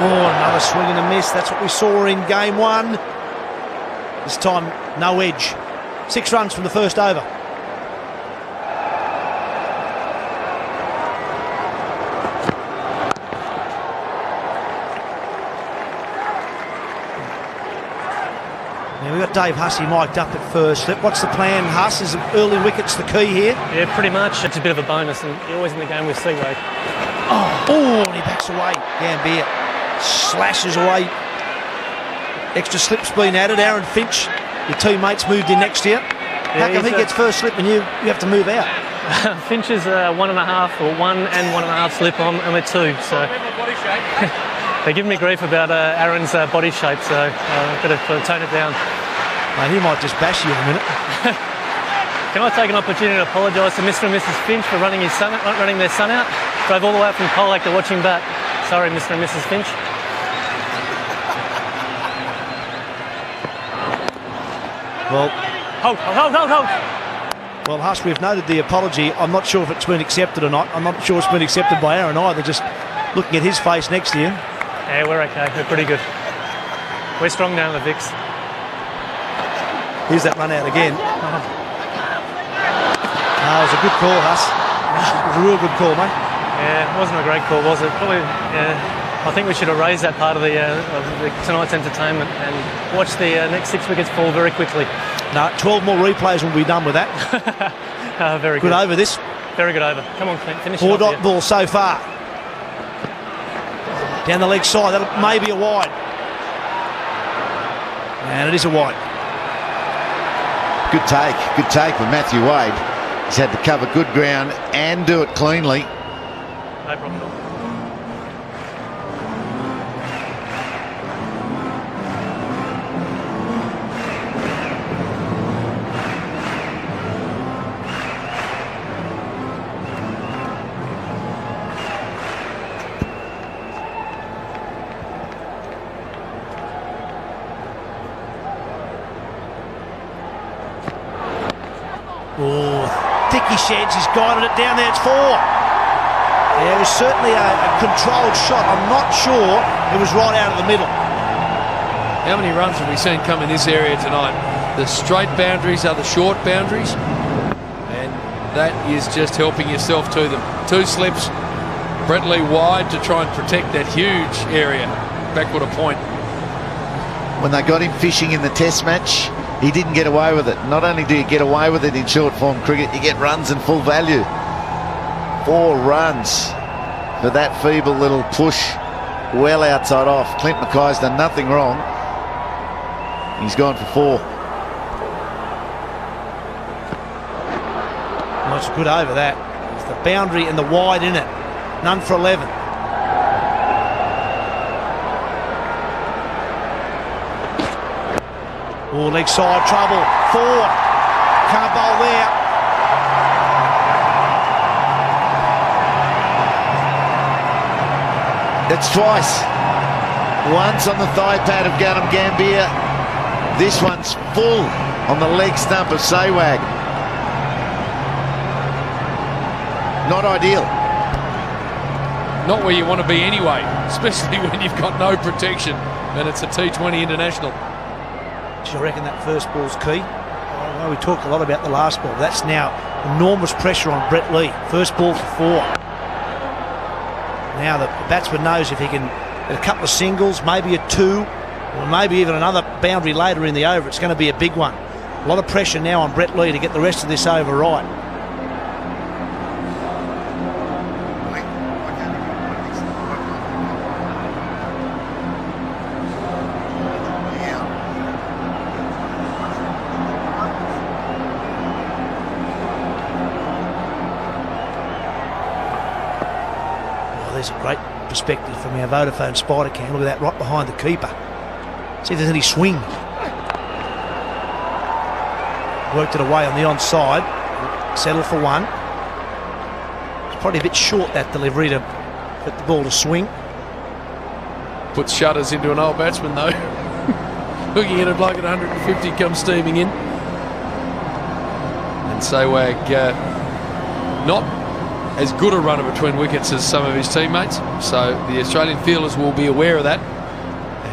Oh, another swing and a miss. That's what we saw in game one. This time, no edge. 6 runs from the first over. Now we've got Dave Hussey mic'd up at first slip. What's the plan, Huss? Is early wickets the key here? Yeah, pretty much. It's a bit of a bonus, and you're always in the game with Seaway. Oh, and he backs away. Gambier slashes away. Extra slip's been added. Aaron Finch, your teammates moved in next year. How come he gets first slip and you have to move out? Finch is 1.5 or 1 and 1.5 slip on, and we're 2. So they're giving me grief about Aaron's body shape, so I've got to tone it down. Mate, he might just bash you in a minute. Can I take an opportunity to apologise to Mr. and Mrs. Finch for running their son out? Drove all the way up from Colac to watch him bat. Sorry, Mr. and Mrs. Finch. Well, hold. Well, Huss, we've noted the apology. I'm not sure if it's been accepted or not. I'm not sure it's been accepted by Aaron either, just looking at his face next to you. Yeah, we're okay. We're pretty good. We're strong down the Vicks. Here's that run out again. It was a good call, Huss. It was a real good call, mate. Yeah, it wasn't a great call, was it? Probably, I think we should have raised that part of tonight's entertainment and watch the next 6 wickets fall very quickly. No, 12 more replays will be done with that. Very good. Good over this. Very good over. Come on, Clint, finish it 4 off dot here. ball so far. Down the leg side, that may be a wide. And it is a wide. Good take with Matthew Wade. He's had to cover good ground and do it cleanly. No problem at all. Oh, Dickie Sheds, he's guided it down there, it's 4. Yeah, it was certainly a controlled shot. I'm not sure it was right out of the middle. How many runs have we seen come in this area tonight? The straight boundaries are the short boundaries, and that is just helping yourself to them. 2 slips, Brett Lee wide to try and protect that huge area. Backward a point. When they got him fishing in the test match, he didn't get away with it. Not only do you get away with it in short form cricket, you get runs and full value. 4 runs for that feeble little push well outside off. Clint Mackay's done nothing wrong. He's gone for 4. Well, it's good over that. It's the boundary and the wide in it. None for 11. Oh, leg side trouble. 4. Can't bowl there. That's twice. Once on the thigh pad of Gautam Gambhir. This one's full on the leg stump of Sehwag. Not ideal. Not where you want to be anyway, especially when you've got no protection and it's a T20 international. Do you reckon that first ball's key? Well, we talked a lot about the last ball. That's now enormous pressure on Brett Lee. First ball for 4. Now the batsman knows if he can get a couple of singles, maybe a 2, or maybe even another boundary later in the over, it's going to be a big one. A lot of pressure now on Brett Lee to get the rest of this over right. There's a great perspective from our Vodafone spider cam. Look at that, right behind the keeper. See if there's any swing. Worked it away on the onside. Settle for 1. It's probably a bit short, that delivery, to get the ball to swing. Puts shudders into an old batsman though. Looking at a bloke at 150 comes steaming in. And Sehwag not as good a runner between wickets as some of his teammates. So the Australian fielders will be aware of that,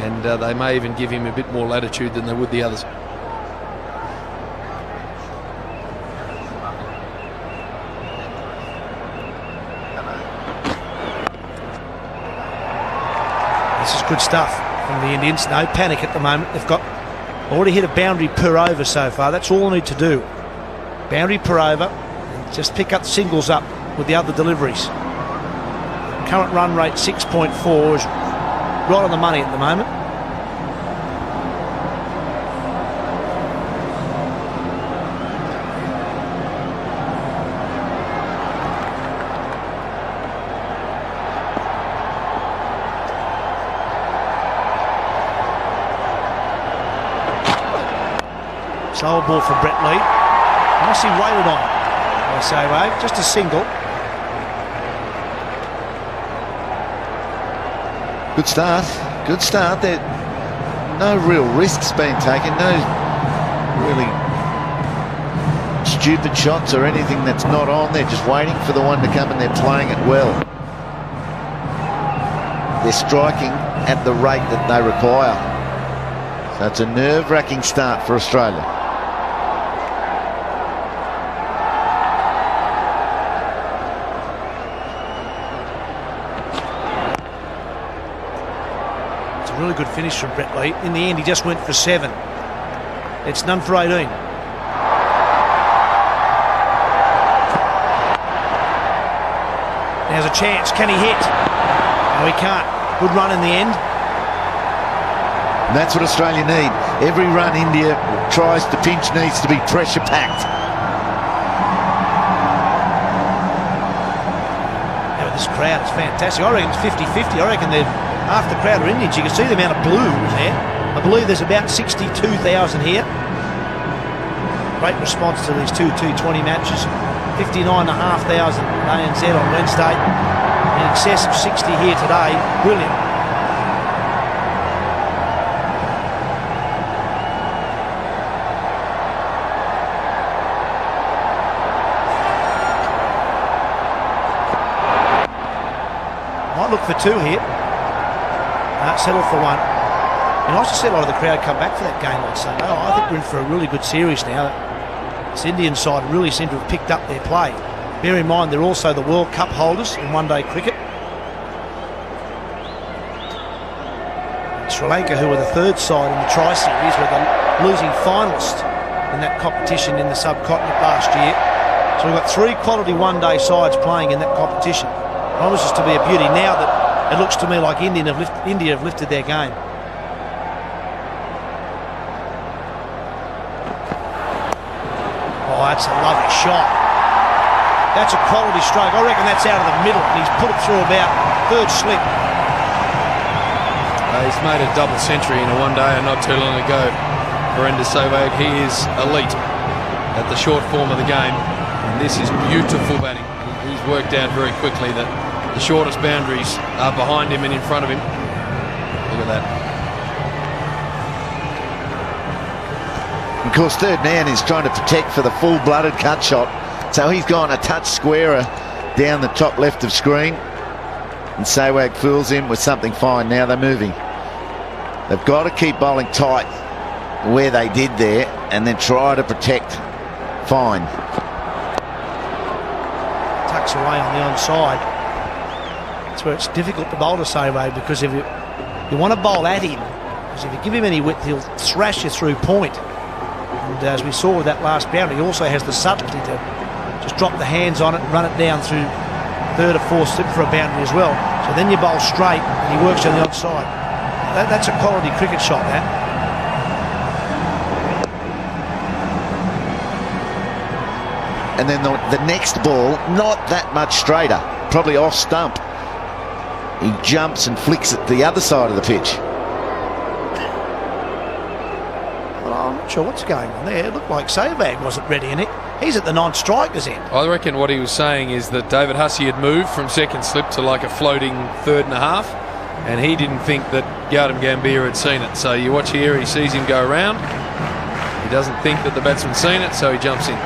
and they may even give him a bit more latitude than they would the others. This is good stuff from the Indians. No panic at the moment. They've got already hit a boundary per over so far. That's all they need to do. Boundary per over, and just pick up singles up with the other deliveries. Current run rate 6.4 is right on the money at the moment. Slower ball for DLIe. Nicely waited on by Sehwag, just a single. Good start. Good start. There, no real risks being taken. No really stupid shots or anything that's not on. They're just waiting for the one to come, and they're playing it well. They're striking at the rate that they require. So it's a nerve-wracking start for Australia. Really good finish from DLIe. In the end, he just went for 7. It's none for 18. There's a chance. Can he hit? No, he can't. Good run in the end. And that's what Australia need. Every run India tries to pinch needs to be pressure-packed. Yeah, but this crowd is fantastic. I reckon it's 50-50. I reckon they're half the crowd are Indians. You can see the amount of blue there. I believe there's about 62,000 here. Great response to these two T20 matches. 59,500 ANZ on Wednesday. In excess of 60 here today. Brilliant. Might look for 2 here. Settle for 1. It'd be nice to see a lot of the crowd come back for that game on Sunday. I think we're in for a really good series now. This Indian side really seem to have picked up their play. Bear in mind they're also the World Cup holders in one-day cricket. Sri Lanka, who were the 3rd side in the Tri-Series, were the losing finalist in that competition in the subcontinent last year. So we've got 3 quality one-day sides playing in that competition. Promises to be a beauty now that it looks to me like India have lifted their game. Oh, that's a lovely shot. That's a quality stroke. I reckon that's out of the middle, and he's put it through about 3rd slip. He's made a double century in a one-day not too long ago. Virender Sehwag, he is elite at the short form of the game, and this is beautiful batting. He's worked out very quickly that the shortest boundaries are behind him and in front of him. Look at that. Of course, third man is trying to protect for the full-blooded cut shot. So he's gone a touch squarer down the top left of screen. And Sehwag fools him with something fine. Now they're moving. They've got to keep bowling tight where they did there and then try to protect fine. Tucks away on the onside. That's where it's difficult to bowl to Sehwag, because if you want to bowl at him, because if you give him any width, he'll thrash you through point. And as we saw with that last boundary, he also has the subtlety to just drop the hands on it and run it down through 3rd or 4th slip for a boundary as well. So then you bowl straight and he works on the onside. That's a quality cricket shot, that. And then the next ball, not that much straighter, probably off stump. He jumps and flicks it the other side of the pitch. Well, I'm not sure what's going on there. It looked like Sehwag wasn't ready in it. He's at the non-striker's end. I reckon what he was saying is that David Hussey had moved from 2nd slip to like a floating 3rd and a half, and he didn't think that Gautam Gambhir had seen it. So you watch here, he sees him go around. He doesn't think that the batsman's seen it, so he jumps in.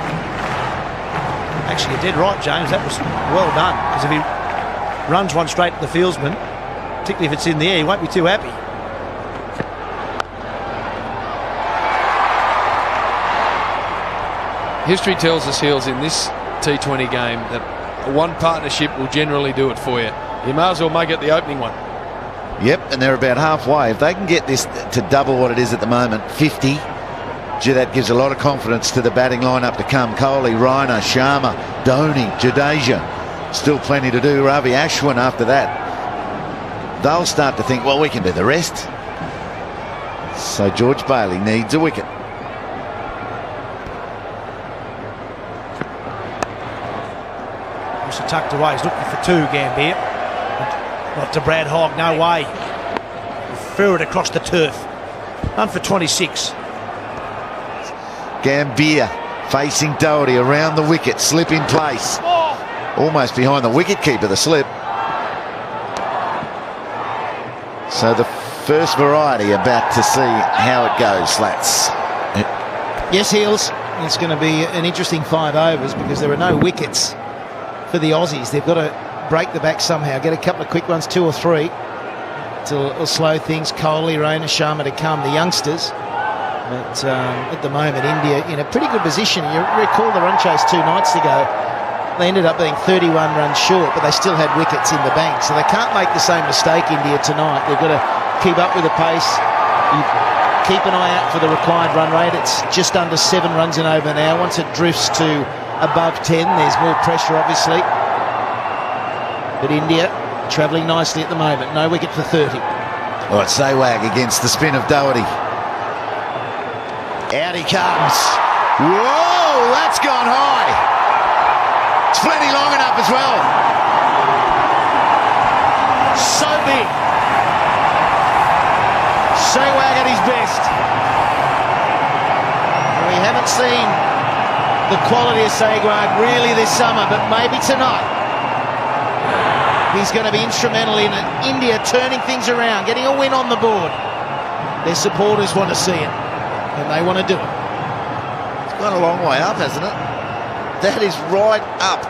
Actually, you're dead right, James. That was well done. Because if he runs one straight to the fieldsman, particularly if it's in the air, he won't be too happy. History tells us, Heels, in this T20 game that one partnership will generally do it for you. You may as well make it the opening one. Yep, and they're about halfway. If they can get this to double what it is at the moment, 50, gee, that gives a lot of confidence to the batting lineup to come. Kohli, Raina, Sharma, Dhoni, Jadeja. Still plenty to do. Ravi Ashwin after that. They'll start to think, well, we can do the rest. So George Bailey needs a wicket. Also tucked away. He's looking for two, Gambier. Not to Brad Hogg, no way. He threw it across the turf. None for 26. Gambier facing Doherty around the wicket, slip in place. Almost behind the wicket-keeper, the slip. So the first variety about to see how it goes, Slats. Yes, Heels. It's going to be an interesting 5 overs because there are no wickets for the Aussies. They've got to break the back somehow, get a couple of quick ones, 2 or 3, to slow things. Kohli, Raina, Sharma to come, the youngsters. But at the moment, India in a pretty good position. You recall the run chase 2 nights ago. They ended up being 31 runs short, but they still had wickets in the bank. So they can't make the same mistake, India, tonight. They've got to keep up with the pace. You keep an eye out for the required run rate. It's just under 7 runs an over now. Once it drifts to above 10, there's more pressure, obviously. But India travelling nicely at the moment. No wicket for 30. All right, Sehwag against the spin of Doherty. Out he comes. Whoa, that's gone high. It's plenty long enough as well. So big. Sehwag at his best. We haven't seen the quality of Sehwag really this summer, but maybe tonight. He's going to be instrumental in India turning things around, getting a win on the board. Their supporters want to see it, and they want to do it. It's gone a long way up, hasn't it? That is right up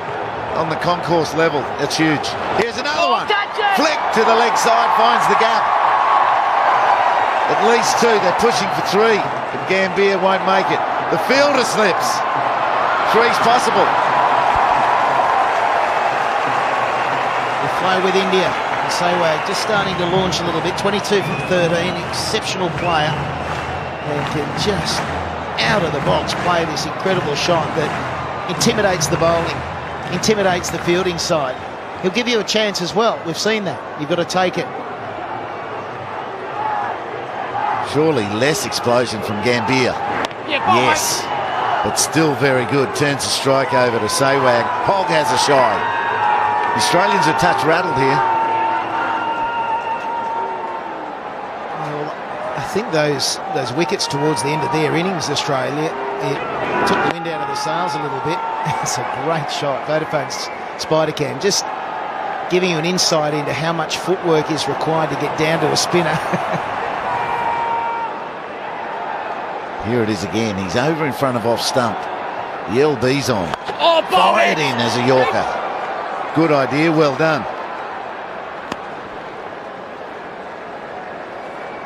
on the concourse level. It's huge. Here's another one. Flick to the leg side, finds the gap. At least 2. They're pushing for 3, but Gambier won't make it. The fielder slips. 3's possible. Flow with India. Sehwag just starting to launch a little bit. 22 from 13, exceptional player, and can just out of the box play this incredible shot that intimidates the bowling, intimidates the fielding side. He'll give you a chance as well. We've seen that. You've got to take it. Surely less explosion from Gambier. Yes, but still very good. Turns the strike over to Sehwag. Hogg has a shy. The Australians are touch rattled here. Well, I think those wickets towards the end of their innings, Australia, it took the wind out of the sails a little bit. It's a great shot. Vodafone's spider cam just giving you an insight into how much footwork is required to get down to a spinner. Here it is again. He's over in front of off stump. The LB's on. Fired in as a Yorker. Good idea, well done.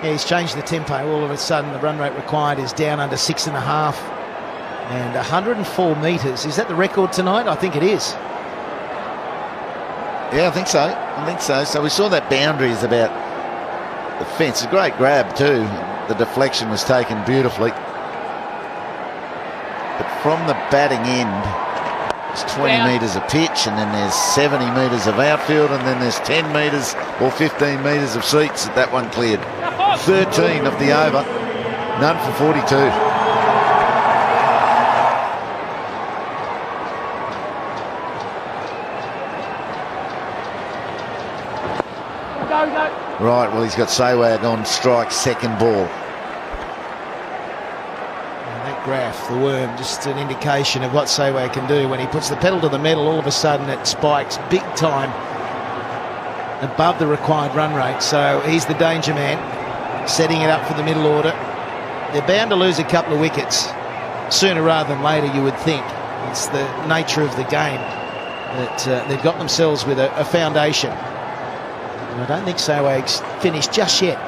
Yeah, he's changed the tempo. All of a sudden, the run rate required is down under 6.5. And 104 metres. Is that the record tonight? I think it is. Yeah, I think so. So we saw that boundary is about the fence. A great grab too. The deflection was taken beautifully. But from the batting end, it's 20 metres of pitch, and then there's 70 metres of outfield, and then there's 10 metres or 15 metres of seats that one cleared. 13 of the over, none for 42. Right, well, he's got Sehwag on strike, second ball. Graph, the worm, just an indication of what Sehwag can do. When he puts the pedal to the metal, all of a sudden it spikes big time above the required run rate. So he's the danger man, setting it up for the middle order. They're bound to lose a couple of wickets sooner rather than later, you would think. It's the nature of the game that they've got themselves with a foundation. And I don't think Sawag's finished just yet.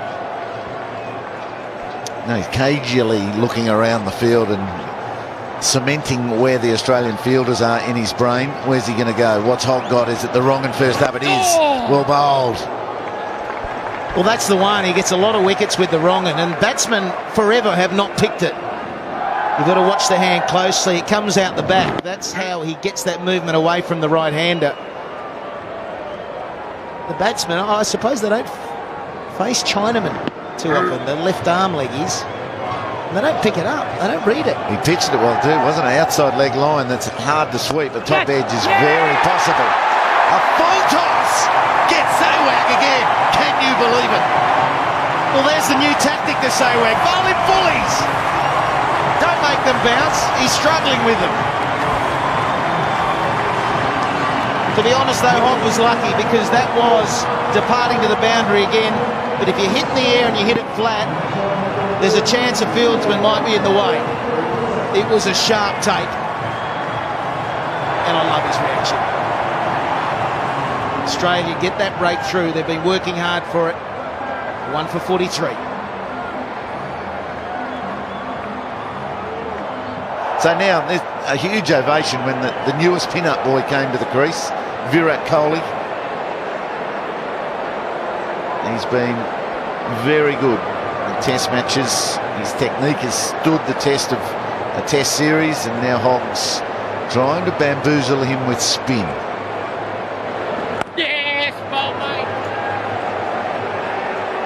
No, he's cagily looking around the field and cementing where the Australian fielders are in his brain. Where's he going to go? What's Hogg got? Is it the wrong and first up? It is. Well bowled. Well, that's the one. He gets a lot of wickets with the wrong and batsmen forever have not picked it. You've got to watch the hand closely. It comes out the back. That's how he gets that movement away from the right-hander. The batsmen, I suppose they don't face Chinaman too often, the left arm leggies. They don't pick it up. They don't read it. He pitched it well too. It wasn't an outside leg line that's hard to sweep. The top edge is very possible. A full toss. Gets Sawag again. Can you believe it? Well, there's the new tactic to Sawag. Bowl in fullies. Don't make them bounce. He's struggling with them. To be honest, though, Hogg was lucky because that was departing to the boundary again. But if you hit in the air and you hit it flat, there's a chance a fieldsman might be in the way. It was a sharp take. And I love his reaction. Australia get that breakthrough. They've been working hard for it. 1 for 43. So now there's a huge ovation when the newest pin-up boy came to the crease, Virat Kohli. He's been very good in test matches. His technique has stood the test of a test series, and now Hogg's trying to bamboozle him with spin. Yes, ball, mate.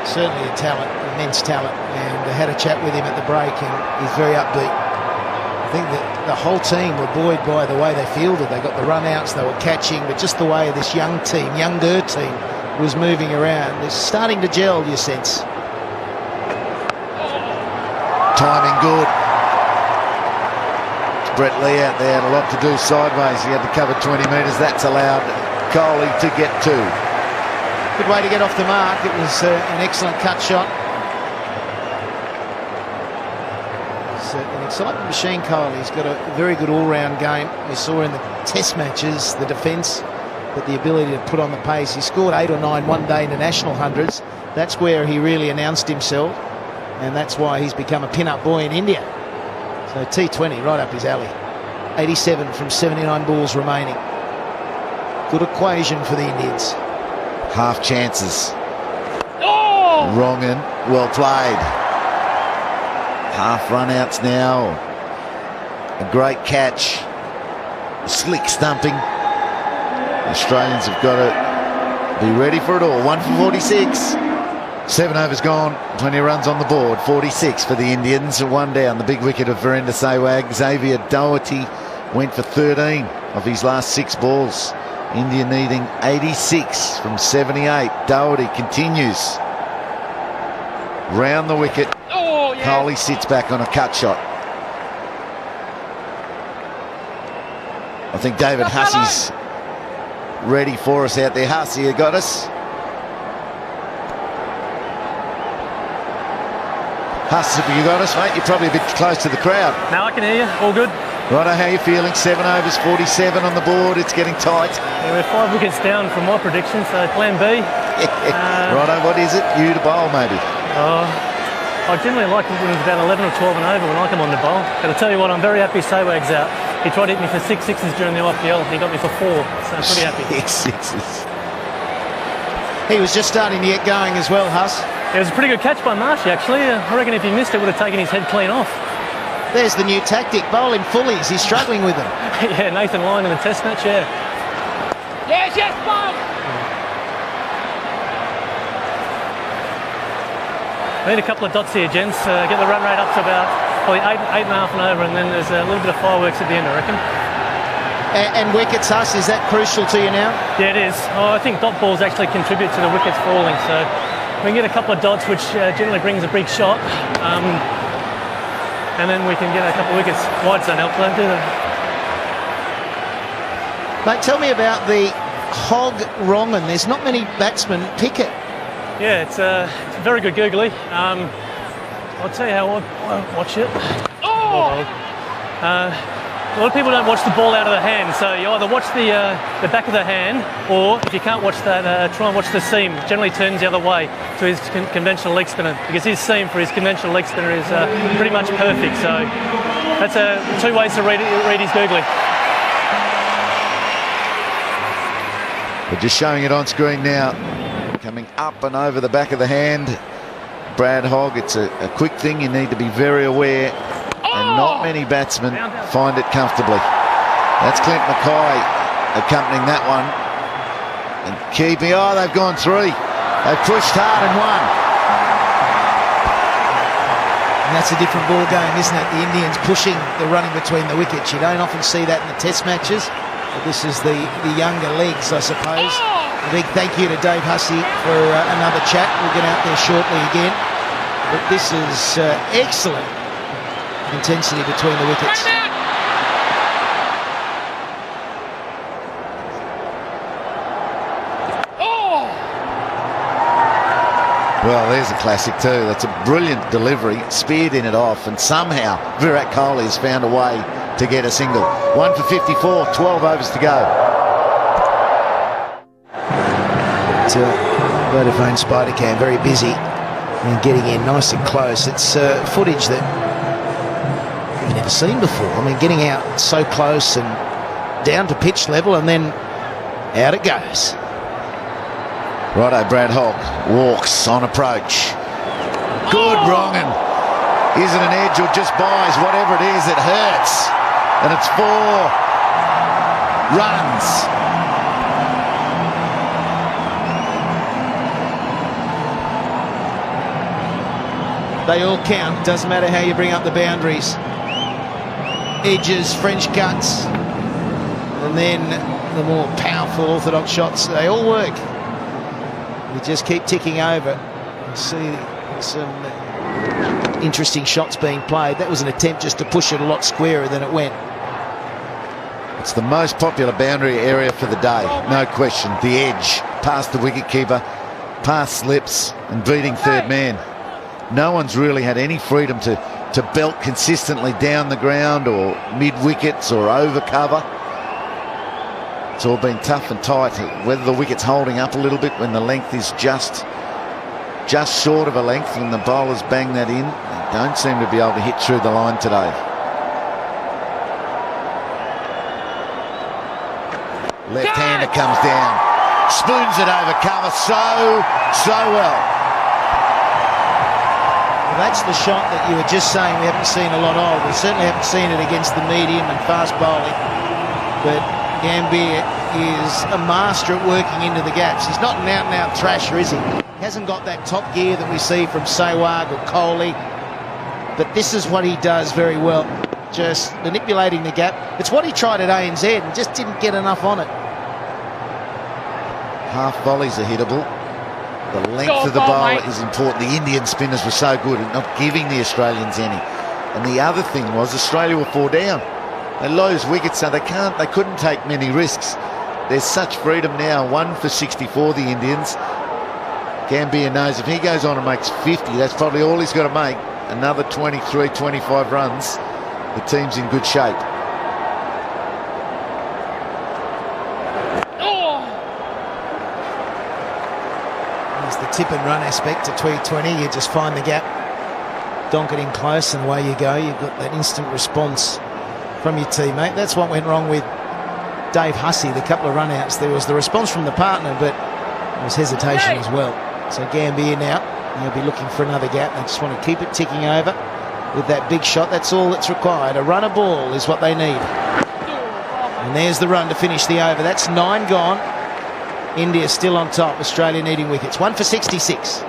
Certainly a talent, immense talent, and I had a chat with him at the break and he's very upbeat. I think that the whole team were buoyed by the way they fielded. They got the run-outs, they were catching, but just the way this younger team was moving around. They're starting to gel, you sense. Timing good. Brett Lee out there had a lot to do sideways. He had to cover 20 metres. That's allowed Kohli to get 2. Good way to get off the mark. It was an excellent cut shot. It's an exciting machine, Kohli. He's got a very good all-round game. We saw in the test matches, the defence, but the ability to put on the pace. He scored 8 or 9 one-day international hundreds. That's where he really announced himself, and that's why he's become a pin-up boy in India. So T20 right up his alley. 87 from 79 balls remaining. Good equation for the Indians. Half chances. Wrong and well played. Half run-outs now. A great catch. A slick stumping. The Australians have got to be ready for it all. 1 for 46. 7 overs gone. Plenty of runs on the board. 46 for the Indians. 1 down. The big wicket of Virender Sehwag. Xavier Doherty went for 13 of his last 6 balls. India needing 86 from 78. Doherty continues. Round the wicket. Kohli sits back on a cut shot. I think David Hussey's ready for us out there. Hussey, you got us? Huss, have you got us, mate? You're probably a bit close to the crowd. Now I can hear you. All good. Righto, how are you feeling? 7 overs, 47 on the board. It's getting tight. Yeah, we're 5 wickets down from my prediction, so plan B. Righto, what is it? You to bowl, maybe? I generally like when it's about 11 or 12 and over when I come on the bowl. But I tell you what, I'm very happy Sehwag's out. He tried to hit me for 6 sixes during the IPL. He got me for 4, so I'm pretty happy. 6 sixes. He was just starting to get going as well, Huss. It was a pretty good catch by Marshy, actually. I reckon if he missed it, would have taken his head clean off. There's the new tactic. Bowl in fullies. He's struggling with them. Yeah, Nathan Lyon in the test match, yeah. Yes, yes, Bob. Need a couple of dots here, gents. Get the run rate up to about probably 8.5 and over, and then there's a little bit of fireworks at the end, I reckon. And wickets, Huss, is that crucial to you now? Yeah, it is. I think dot balls actually contribute to the wickets falling, so we can get a couple of dots, which generally brings a big shot, and then we can get a couple of wickets. Wides don't help, don't do they? Mate, tell me about the Hogg Rongan. There's not many batsmen pick it. Yeah, it's a very good googly. I'll tell you how I watch it. a lot of people don't watch the ball out of the hand, so you either watch the back of the hand, or if you can't watch that, try and watch the seam. Generally turns the other way to his conventional leg spinner, because his seam for his conventional leg spinner is pretty much perfect. So that's two ways to read his googly. We're just showing it on screen now. Coming up and over the back of the hand. Brad Hogg, it's a quick thing. You need to be very aware. And not many batsmen find it comfortably. That's Clint Mackay accompanying that one. And keeping, they've gone three. They've pushed hard and won. And that's a different ball game, isn't it? The Indians pushing the running between the wickets. You don't often see that in the test matches. But this is the younger legs, I suppose. A big thank you to Dave Hussey for another chat. We'll get out there shortly again. But this is excellent intensity between the wickets. Well, there's a classic too. That's a brilliant delivery, speared in it off, and somehow Virat Kohli has found a way to get a single. 1 for 54, 12 overs to go. Vodafone Spider-Cam, very busy and getting in nice and close. It's footage that we've never seen before. I mean, getting out so close and down to pitch level, and then out it goes. Righto, Brad Hogg walks on approach. Good wronging. Is it an edge or just buys? Whatever it is, it hurts. And it's 4 runs. They all count. Doesn't matter how you bring up the boundaries. Edges, French cuts, and then the more powerful orthodox shots, they all work. You just keep ticking over. You see some interesting shots being played. That was an attempt just to push it a lot squarer than it went. It's the most popular boundary area for the day, no question. The edge, past the wicketkeeper, past slips and beating third man. No one's really had any freedom to belt consistently down the ground or mid-wickets or over cover. It's all been tough and tight. Whether the wicket's holding up a little bit when the length is just short of a length, when the bowlers bang that in, they don't seem to be able to hit through the line today. Left-hander comes down, spoons it over cover so well. Well, that's the shot that you were just saying we haven't seen a lot of. We certainly haven't seen it against the medium and fast bowling, but Gambier is a master at working into the gaps. He's not an out-and-out thrasher, is he? He hasn't got that top gear that we see from Sehwag or Kohli, but this is what he does very well, just manipulating the gap. It's what he tried at ANZ and just didn't get enough on it. Half volleys are hittable. The length of the bowler is important. The Indian spinners were so good at not giving the Australians any. And the other thing was Australia were 4 down. They lose wickets, so they couldn't take many risks. There's such freedom now. 1 for 64, the Indians. Gambier knows if he goes on and makes 50, that's probably all he's got to make. Another 23, 25 runs. The team's in good shape. There's the tip and run aspect to T20. You just find the gap, donk it in close, and away you go. You've got that instant response from your teammate. That's what went wrong with Dave Hussey, the couple of run-outs. There was the response from the partner, but there was hesitation as well. So Gambier now, he'll be looking for another gap. They just want to keep it ticking over with that big shot. That's all that's required. A runner ball is what they need. And there's the run to finish the over. That's 9 gone. India still on top. Australia needing wickets. 1 for 66.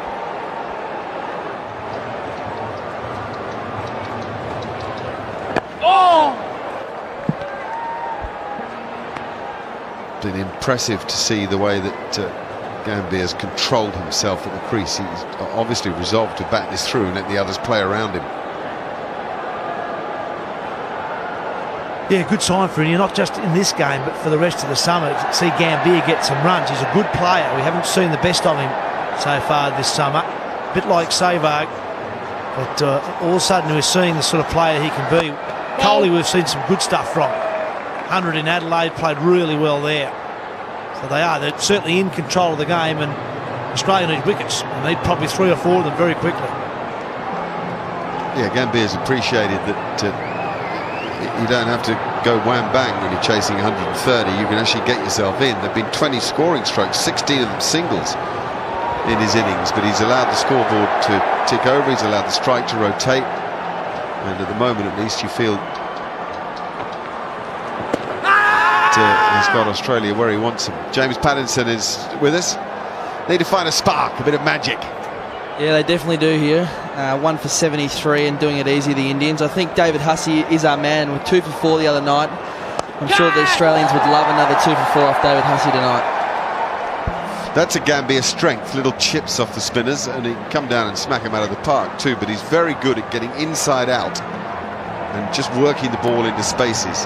Been impressive to see the way that Gambier's controlled himself at the crease. He's obviously resolved to bat this through and let the others play around him. Yeah, good sign for India, not just in this game, but for the rest of the summer. To see Gambier get some runs. He's a good player. We haven't seen the best of him so far this summer. A bit like Sehwag, but all of a sudden we're seeing the sort of player he can be Coley, we've seen some good stuff from. 100 in Adelaide, played really well there. So they're certainly in control of the game, and Australia need wickets. They need probably 3 or 4 of them very quickly. Yeah, Gambia's appreciated that you don't have to go wham bang when you're chasing 130. You can actually get yourself in. There have been 20 scoring strokes, 16 of them singles in his innings, but he's allowed the scoreboard to tick over. He's allowed the strike to rotate, and at the moment at least you feel he's got Australia where he wants them. James Pattinson is with us. Need to find a spark, a bit of magic. Yeah, they definitely do here. 1 for 73 and doing it easy, the Indians. I think David Hussey is our man with 2 for 4 the other night. I'm sure the Australians would love another 2 for 4 off David Hussey tonight. That's a Gambia strength, little chips off the spinners, and he can come down and smack him out of the park too, but he's very good at getting inside out and just working the ball into spaces.